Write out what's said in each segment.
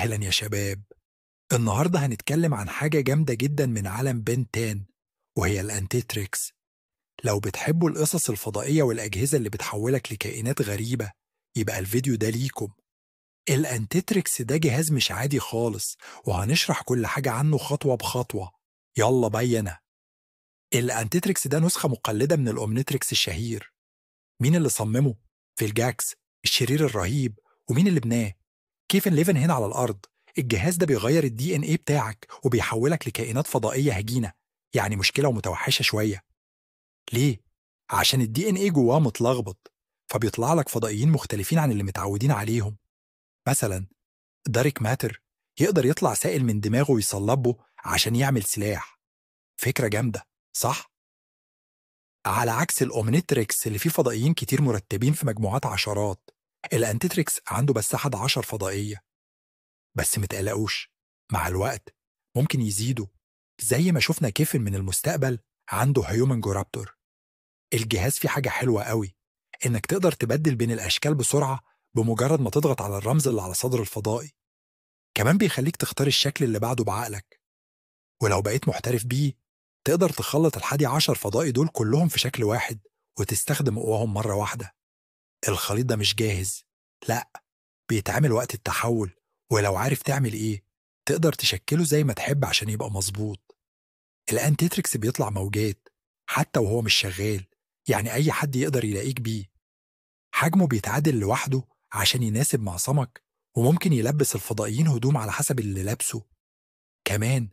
أهلا يا شباب. النهاردة هنتكلم عن حاجة جامدة جدا من عالم بن 10، وهي الأنتيتريكس. لو بتحبوا القصص الفضائية والأجهزة اللي بتحولك لكائنات غريبة، يبقى الفيديو ده ليكم. الأنتيتريكس ده جهاز مش عادي خالص، وهنشرح كل حاجة عنه خطوة بخطوة. يلا بينا. الأنتيتريكس ده نسخة مقلدة من الأومنيتريكس الشهير. مين اللي صممه؟ فيل جاكس الشرير الرهيب. ومين اللي بناه؟ كيفن ليفن هنا على الأرض. الجهاز ده بيغير الدي ان ايه بتاعك وبيحولك لكائنات فضائية هجينة، يعني مشكلة ومتوحشة شوية. ليه؟ عشان الدي ان ايه جواه متلخبط، فبيطلع لك فضائيين مختلفين عن اللي متعودين عليهم. مثلا دارك ماتر يقدر يطلع سائل من دماغه ويصلبه عشان يعمل سلاح. فكرة جامدة، صح؟ على عكس الأومنيتريكس اللي فيه فضائيين كتير مرتبين في مجموعات عشرات، الأنتيتريكس عنده بس 11 فضائية. بس متقلقوش، مع الوقت ممكن يزيدوا، زي ما شفنا كيفن من المستقبل عنده هيومن جورابتور. الجهاز فيه حاجة حلوة قوي، إنك تقدر تبدل بين الأشكال بسرعة بمجرد ما تضغط على الرمز اللي على صدر الفضائي. كمان بيخليك تختار الشكل اللي بعده بعقلك، ولو بقيت محترف بيه تقدر تخلط ال11 فضائي دول كلهم في شكل واحد وتستخدم قواهم مرة واحدة. الخليط ده مش جاهز، لأ، بيتعمل وقت التحول، ولو عارف تعمل إيه تقدر تشكله زي ما تحب عشان يبقى مظبوط. الأنتيتريكس بيطلع موجات حتى وهو مش شغال، يعني أي حد يقدر يلاقيك بيه. حجمه بيتعادل لوحده عشان يناسب معصمك، وممكن يلبس الفضائيين هدوم على حسب اللي لابسه. كمان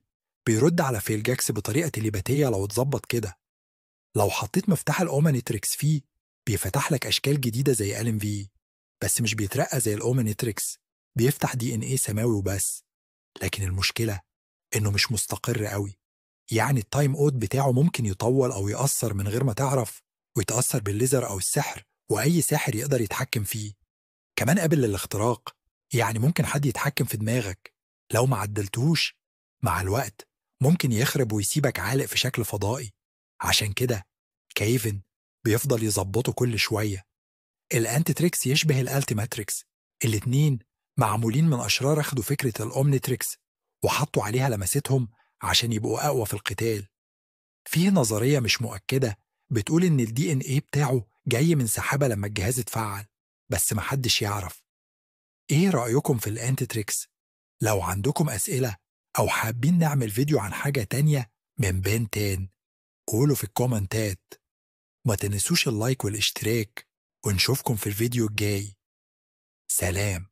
بيرد على فيلجاكس بطريقة تليباتية لو اتظبط كده. لو حطيت مفتاح الأومانيتريكس فيه بيفتح لك أشكال جديدة زي ألم في، بس مش بيترقى زي الأومانيتريكس، بيفتح دي ان ايه سماوي وبس. لكن المشكلة إنه مش مستقر قوي، يعني التايم اوت بتاعه ممكن يطول أو يأثر من غير ما تعرف، ويتأثر بالليزر أو السحر، وأي ساحر يقدر يتحكم فيه. كمان قابل للاختراق، يعني ممكن حد يتحكم في دماغك لو ما عدلتهوش. مع الوقت ممكن يخرب ويسيبك عالق في شكل فضائي. عشان كده كايفن بيفضل يظبطه كل شوية. الأنتي تريكس يشبه الألتي ماتريكس، الاتنين معمولين من أشرار أخدوا فكرة الأومنيتريكس وحطوا عليها لمستهم عشان يبقوا أقوى في القتال. فيه نظرية مش مؤكدة بتقول إن الدي إن إيه بتاعه جاي من سحابة لما الجهاز اتفعل، بس محدش يعرف. إيه رأيكم في الأنتيتريكس؟ لو عندكم أسئلة أو حابين نعمل فيديو عن حاجة تانية من بين تان، قولوا في الكومنتات. ما تنسوش اللايك والاشتراك، ونشوفكم في الفيديو الجاي. سلام.